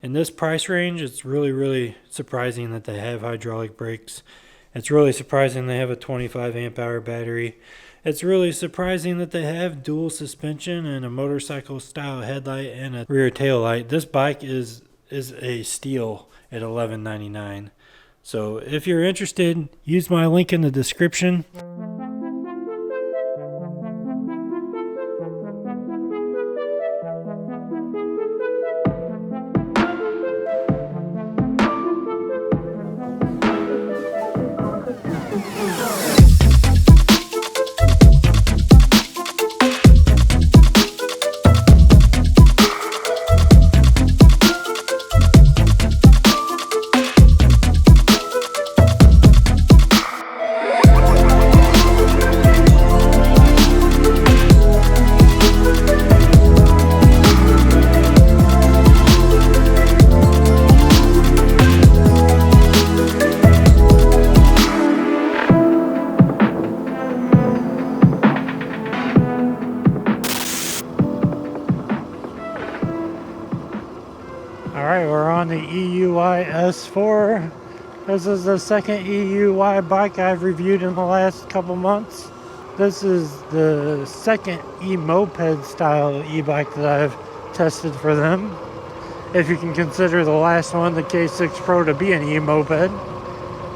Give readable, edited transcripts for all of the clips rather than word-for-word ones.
In this price range, it's really surprising that they have hydraulic brakes. It's really surprising they have a 25 amp hour battery. It's really surprising that they have dual suspension and a motorcycle style headlight and a rear tail light. This bike is a steal at $11.99. So if you're interested, use my link in the description. Alright, we're on the EUY S4. This is the second EUY bike I've reviewed in the last couple months. This is the second E-Moped style e-bike that I've tested for them. If you can consider the last one, the K6 Pro, to be an E-Moped.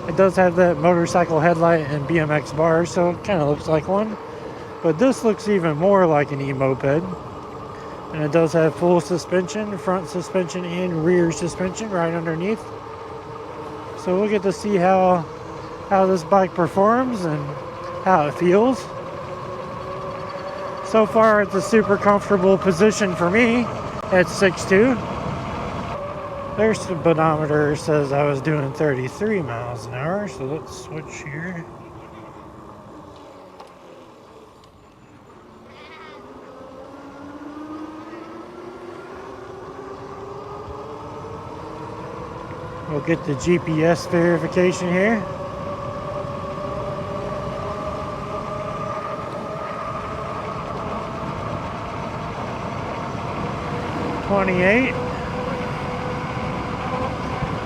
It does have that motorcycle headlight and BMX bar, so it kind of looks like one. But this looks even more like an E-Moped. And it does have full suspension, front suspension and rear suspension right underneath. So we'll get to see how this bike performs and how it feels. So far it's a super comfortable position for me at 6'2". Their speedometer says I was doing 33 miles an hour, so let's switch here. We'll get the GPS verification here. $28,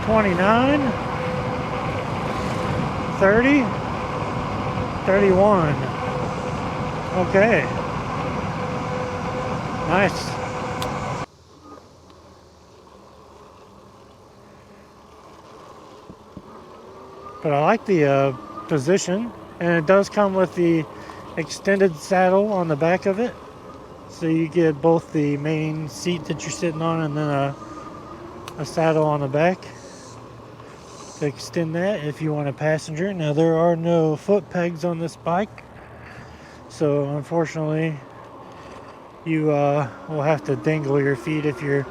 $29, $30, $31. Okay. Nice. But I like the position, and it does come with the extended saddle on the back of it, so you get both the main seat that you're sitting on and then a saddle on the back to extend that if you want a passenger. Now there are no foot pegs on this bike, so unfortunately you will have to dangle your feet if you're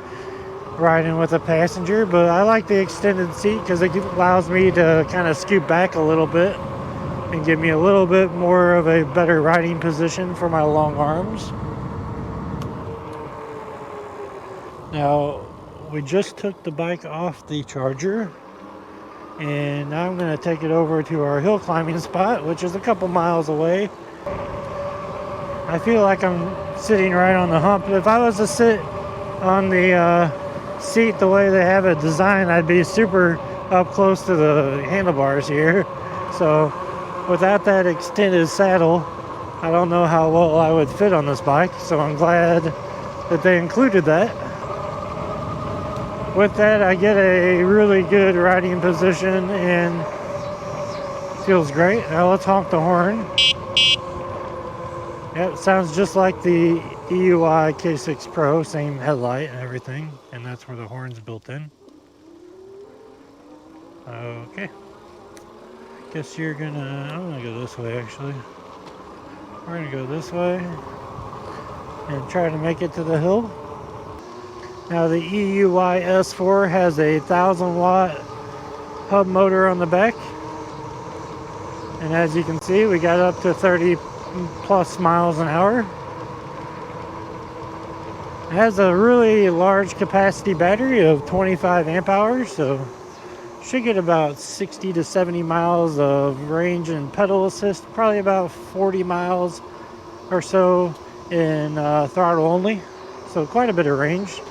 riding with a passenger. But I like the extended seat because it allows me to kind of scoot back a little bit and give me a little bit more of a better riding position for my long arms. Now we just took the bike off the charger, and now I'm going to take it over to our hill climbing spot, which is a couple miles away. I feel like I'm sitting right on the hump. If I was to sit on the seat the way they have it designed, I'd be super up close to the handlebars here. So without that extended saddle, I don't know how well I would fit on this bike, so I'm glad that they included that. With that, I get a really good riding position and feels great. Now let's honk the horn. Yep, sounds just like the EUY K6 Pro, same headlight and everything, and that's where the horn's built in. Okay. Guess I'm gonna go this way actually. We're gonna go this way and try to make it to the hill. Now the EUY S4 has a 1,000-watt hub motor on the back. And as you can see, we got up to 30 plus miles an hour. It has a really large capacity battery of 25 amp hours, so should get about 60 to 70 miles of range and pedal assist, probably about 40 miles or so in throttle only, so quite a bit of range.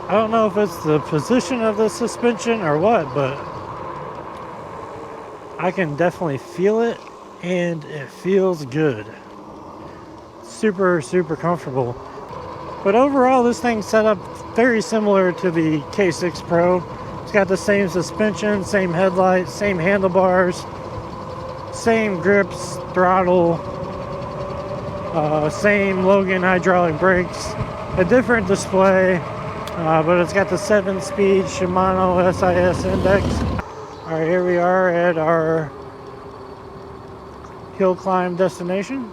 I don't know if it's the position of the suspension or what, but I can definitely feel it, and it feels good. Super, super comfortable. But overall, this thing's set up very similar to the K6 Pro. It's got the same suspension, same headlights, same handlebars, same grips, throttle, same Logan hydraulic brakes, a different display, but it's got the 7-speed Shimano SIS index. Alright, here we are at our hill climb destination.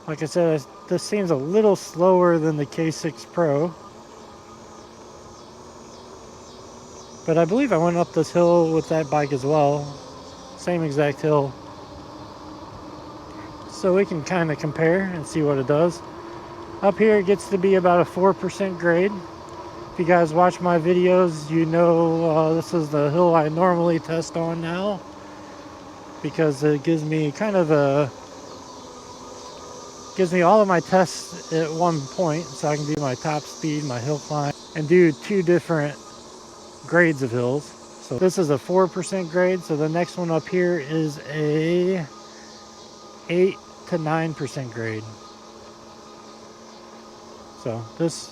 Like I said, this seems a little slower than the K6 Pro. But I believe I went up this hill with that bike as well. Same exact hill. So we can kind of compare and see what it does. Up here it gets to be about a 4% grade. If you guys watch my videos, you know this is the hill I normally test on now, because it gives me kind of gives me all of my tests at one point, so I can do my top speed, my hill climb, and do 2 different grades of hills. So this is a 4% grade, so the next one up here is a 8 to 9% grade. So this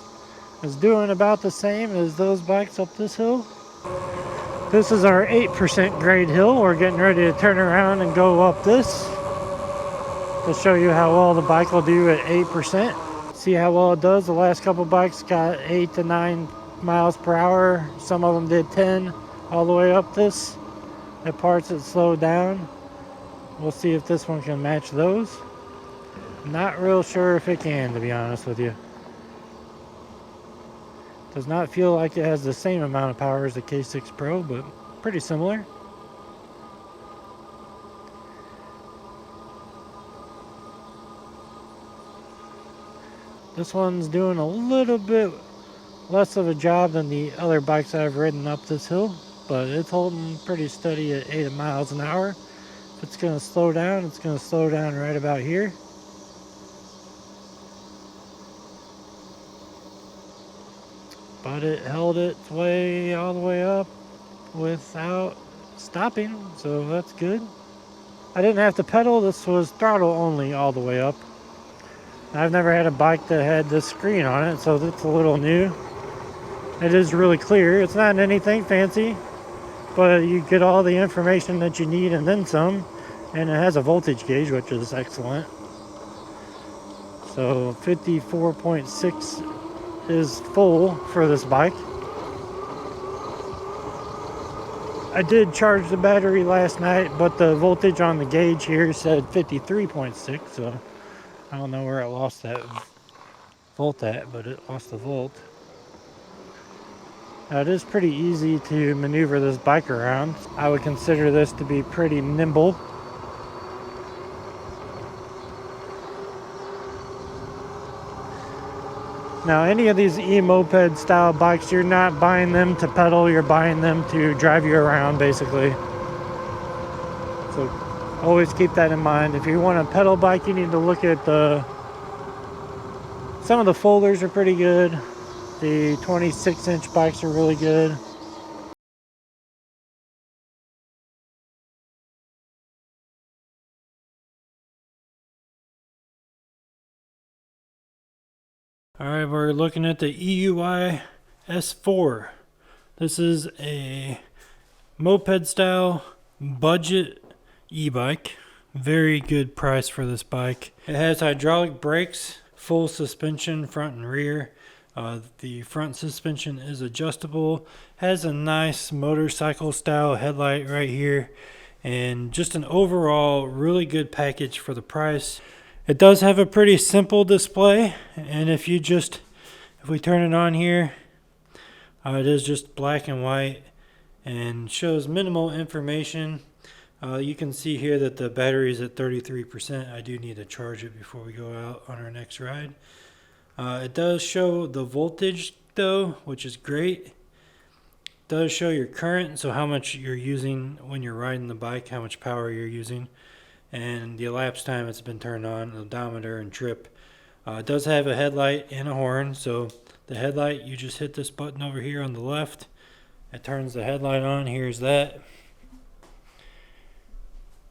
is doing about the same as those bikes up this hill. This is our 8% grade hill. We're getting ready to turn around and go up this to show you how well the bike will do at 8%. See how well it does. The last couple bikes got 8 to 9 miles per hour. Some of them did 10 all the way up this. At parts it slowed down. We'll see if this one can match those. Not real sure if it can, to be honest with you. Does not feel like it has the same amount of power as the K6 Pro, but pretty similar. This one's doing a little bit less of a job than the other bikes I've ridden up this hill, but it's holding pretty steady at 8 miles an hour. If it's going to slow down, it's going to slow down right about here. But it held its way all the way up without stopping, so that's good. I didn't have to pedal. This was throttle only all the way up. I've never had a bike that had this screen on it, so that's a little new. It is really clear. It's not anything fancy, but you get all the information that you need and then some. And it has a voltage gauge, which is excellent. So 54.6 is full for this bike. I did charge the battery last night, but the voltage on the gauge here said 53.6, so I don't know where it lost that volt at, but it lost the volt. Now, it is pretty easy to maneuver this bike around. I would consider this to be pretty nimble. Now, any of these e-moped style bikes, you're not buying them to pedal, you're buying them to drive you around, basically. So always keep that in mind. If you want a pedal bike, you need to look at some of the folders are pretty good. The 26-inch bikes are really good. Alright, we're looking at the EUY S4. This is a moped style budget e-bike. Very good price for this bike. It has hydraulic brakes, full suspension front and rear. The front suspension is adjustable. Has a nice motorcycle style headlight right here. And just an overall really good package for the price. It does have a pretty simple display, and if we turn it on here, it is just black and white and shows minimal information. You can see here that the battery is at 33%. I do need to charge it before we go out on our next ride. It does show the voltage though, which is great. It does show your current, so how much you're using when you're riding the bike, how much power you're using. And the elapsed time it's been turned on, odometer and trip. It does have a headlight and a horn, so The headlight, you just hit this button over here on the left. It turns the headlight on. Here's that.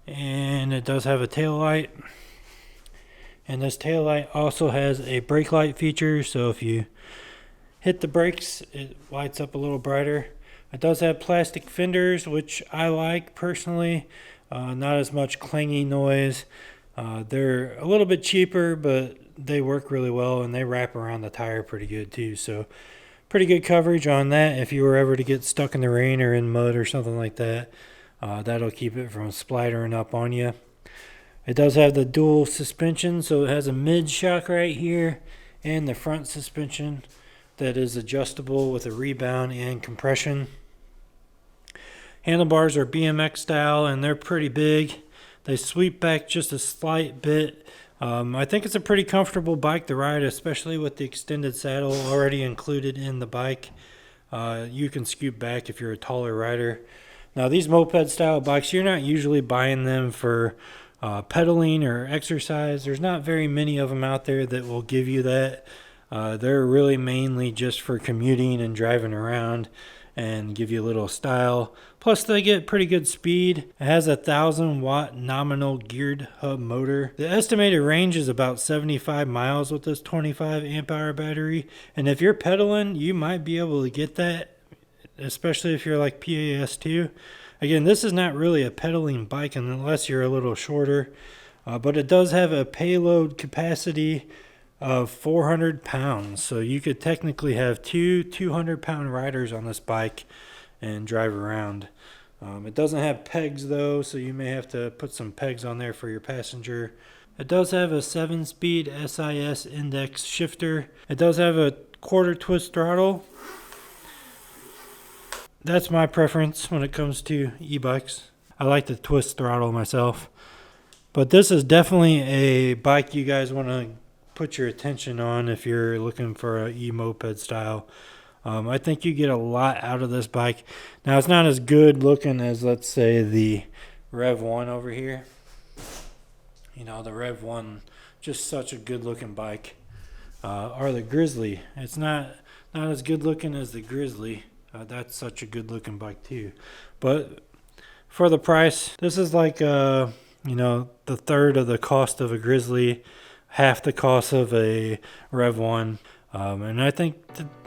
And it does have a tail light. And this tail light also has a brake light feature, so if you hit the brakes, it lights up a little brighter. It does have plastic fenders, which I like personally. Not as much clangy noise. They're a little bit cheaper, but they work really well, and they wrap around the tire pretty good too. So pretty good coverage on that if you were ever to get stuck in the rain or in mud or something like that. That'll keep it from splattering up on you. It does have the dual suspension, so it has a mid shock right here and the front suspension that is adjustable with a rebound and compression. Handlebars are BMX style, and they're pretty big. They sweep back just a slight bit. I think it's a pretty comfortable bike to ride, especially with the extended saddle already included in the bike. You can scoot back if you're a taller rider. Now, these moped style bikes, you're not usually buying them for pedaling or exercise. There's not very many of them out there that will give you that. They're really mainly just for commuting and driving around and give you a little style. Plus, they get pretty good speed. It has a 1,000-watt nominal geared hub motor. The estimated range is about 75 miles with this 25 amp hour battery. And if you're pedaling, you might be able to get that, especially if you're like PAS2. Again, this is not really a pedaling bike unless you're a little shorter, but it does have a payload capacity of 400 pounds. So you could technically have two 200-pound riders on this bike and drive around. It doesn't have pegs though, so you may have to put some pegs on there for your passenger. It does have a 7-speed SIS index shifter. It does have a quarter twist throttle. That's my preference when it comes to e-bikes. I like the twist throttle myself. But this is definitely a bike you guys want to put your attention on if you're looking for an e-moped style. I think you get a lot out of this bike. Now, it's not as good looking as, let's say, the Rev 1 over here. You know, the Rev 1, just such a good looking bike. Or the Grizzly. It's not as good looking as the Grizzly. That's such a good looking bike too. But for the price, this is like, you know, the third of the cost of a Grizzly, half the cost of a Rev 1. And I think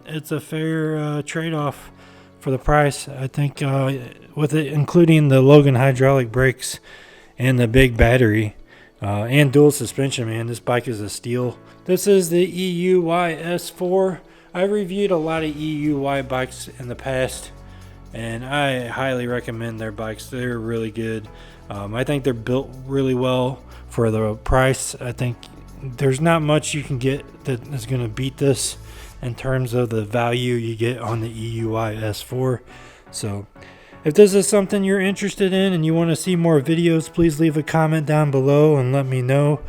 it's a fair trade-off for the price. I think with it including the Logan hydraulic brakes and the big battery and dual suspension, man, this bike is a steal. This is the EUY S4. I reviewed a lot of EUY bikes in the past, and I highly recommend their bikes. They're really good. I think they're built really well for the price. I think there's not much you can get that is going to beat this in terms of the value you get on the EUY S4. So if this is something you're interested in and you want to see more videos, please leave a comment down below and let me know.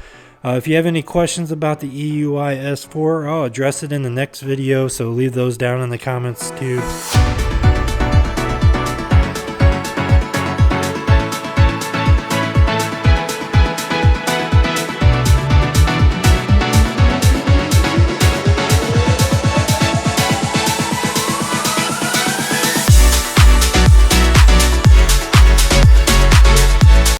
If you have any questions about the EUY S4, I'll address it in the next video, so leave those down in the comments too.